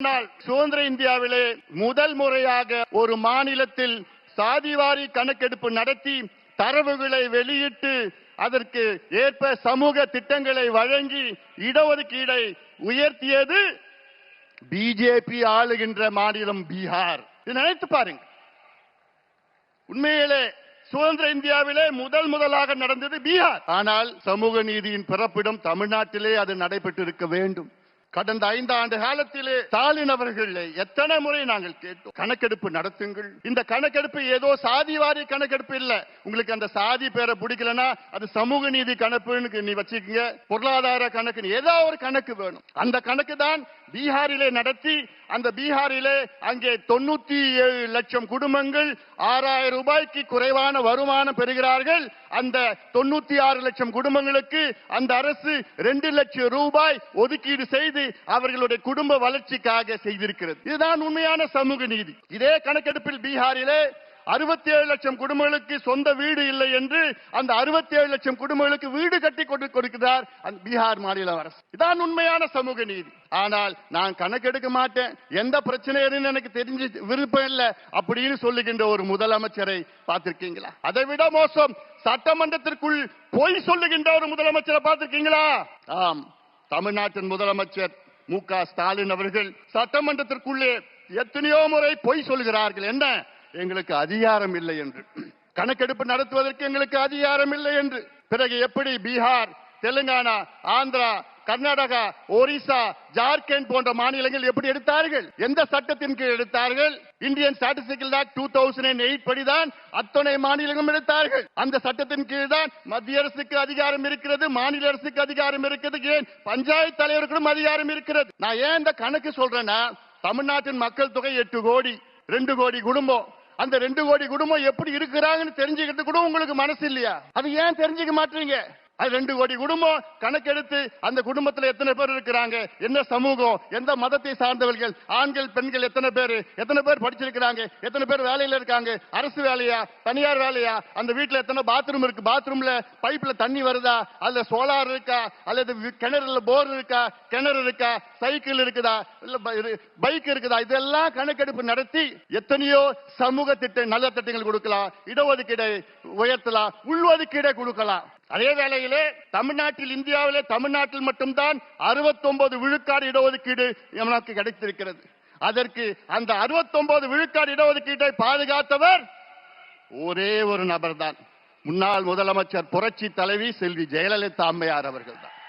சுதந்திர இந்தியாவிலே முதல் முறையாக ஒரு மாநிலத்தில் சாதிவாரி கணக்கெடுப்பு நடத்தி தரவுகளை வெளியிட்டு அதற்கு ஏற்ப சமூக திட்டங்களை வழங்கி இடஒதுக்கீடை உயர்த்தியது பிஜேபி ஆளுகின்ற மாநிலம் பீகார். நினைத்து பாருங்க, உண்மையிலே சுதந்திர இந்தியாவிலே முதலாக நடந்தது பீகார். ஆனால் சமூக நீதியின் பிறப்பிடம் தமிழ்நாட்டிலே அது நடைபெற்று இருக்க வேண்டும். கடந்த 5 ஆண்டு காலத்திலே ஸ்டாலின் அவர்கள் எத்தனை முறை நாங்கள் கேட்டோம், கணக்கெடுப்பு நடத்துங்கள். இந்த கணக்கெடுப்பு ஏதோ சாதிவாரி கணக்கெடுப்பு இல்ல. உங்களுக்கு அந்த சாதி பேரை பிடிக்கலன்னா அது சமூக நீதி கணக்கு நீ வச்சுக்கீங்க, பொருளாதார கணக்கு, ஏதோ ஒரு கணக்கு வேணும். அந்த கணக்கு தான் பீகாரிலே நடத்தி அந்த பீகாரிலே அங்கே 97 லட்சம் குடும்பங்கள் 6000 ரூபாய்க்கு குறைவான வருமானம் பெறுகிறார்கள். அந்த 96 லட்சம் குடும்பங்களுக்கு அந்த அரசு 2 லட்சம் ரூபாய் ஒதுக்கீடு செய்து அவர்களுடைய குடும்ப வளர்ச்சிக்காக செய்திருக்கிறது. இதுதான் உண்மையான சமூக நீதி. இதே கணக்கெடுப்பில் பீகாரிலே 67 லட்சம் குடும்பங்களுக்கு சொந்த வீடு இல்லை என்று அந்த 67 லட்சம் குடும்பங்களுக்கு வீடு கட்டி கொடுக்கிறார் அந்த பீகார் மாநில அரசு. இதான் உண்மையான சமூக நீதி. ஆனால் நான் கணக்கெடுக்க மாட்டேன், எந்த பிரச்சனையும் எனக்கு தெரிஞ்சு விருப்பம் இல்லை அப்படின்னு சொல்லுகின்ற ஒரு முதலமைச்சரை பார்த்திருக்கீங்களா? அதை விட மோசம், சட்டமன்றத்திற்குள் பொய் சொல்லுகின்ற ஒரு முதலமைச்சரை பார்த்திருக்கீங்களா? ஆம், தமிழ்நாட்டின் முதலமைச்சர் மு.க. ஸ்டாலின் அவர்கள் சட்டமன்றத்திற்குள்ளே எத்தனையோ முறை பொய் சொல்கிறார்கள். என்ன, எங்களுக்கு அதிகாரம் இல்லை என்று, கணக்கெடுப்பு நடத்துவதற்கு எங்களுக்கு அதிகாரம் இல்லை என்று. பிறகு எப்படி பீகார், தெலுங்கானா, ஆந்திரா, கர்நாடகா, ஒரிசா, ஜார்க்கண்ட் போன்ற மாநிலங்கள் எப்படி எடுத்தார்கள்? எந்த சட்டத்தின் கீழ் எடுத்தார்கள்? இந்தியன் ஸ்டாட்டிஸ்டிக்கல் ஆக்ட் 2008 படிதான் அத்தனை மாநிலங்களும் எடுத்தார்கள். அந்த சட்டத்தின் கீழ் தான் மத்திய அரசுக்கு அதிகாரம் இருக்கிறது, மாநில அரசுக்கு அதிகாரம் இருக்கிறது, ஏன் பஞ்சாயத்து தலைவருக்கும் அதிகாரம் இருக்கிறது. நான் ஏன் இந்த கணக்கு சொல்றேன்னா, தமிழ்நாட்டின் மக்கள் தொகை 8 கோடி, 2 கோடி குடும்பம். அந்த 2 கோடி குடும்பம் எப்படி இருக்கிறாங்கன்னு தெரிஞ்சுக்கிறது கூட உங்களுக்கு மனசு இல்லையா? அது ஏன் தெரிஞ்சுக்க மாட்டீங்க? அது 2 கோடி குடும்பம் கணக்கெடுத்து அந்த குடும்பத்தில் எத்தனை பேர் இருக்கிறாங்க, என்ன சமூகம், எந்த மதத்தை சார்ந்தவர்கள், ஆண்கள் பெண்கள் எத்தனை பேர் படிச்சிருக்கிறாங்க, எத்தனை பேர் வேலையில இருக்காங்க, அரசு வேலையா தனியார் வேலையா, அந்த வீட்டுல எத்தனை பாத்ரூம் இருக்கு, பாத்ரூம்ல பைப்ல தண்ணி வருதா, அல்ல சோலார் இருக்கா, அல்லது கிணறுல போர் இருக்கா, கிணறு இருக்கா, சைக்கிள் இருக்குதா, இல்ல பைக் இருக்குதா, இதெல்லாம் கணக்கெடுப்பு நடத்தி எத்தனையோ சமூக திட்ட நல்ல திட்டங்கள் கொடுக்கலாம், இடஒதுக்கீடை உயர்த்தலாம், உள்ஒதுக்கீடை கொடுக்கலாம். அதே வேளையிலே தமிழ்நாட்டில், இந்தியாவிலே தமிழ்நாட்டில் மட்டும்தான் 69 விழுக்காடு இடஒதுக்கீடு நமக்கு கிடைத்திருக்கிறது. அதற்கு அந்த 69 விழுக்காடு இடஒதுக்கீட்டை பாதுகாத்தவர் ஒரே ஒரு நபர் தான், முன்னாள் முதலமைச்சர் புரட்சி தலைவி செல்வி ஜெயலலிதா அம்மையார் அவர்கள் தான்.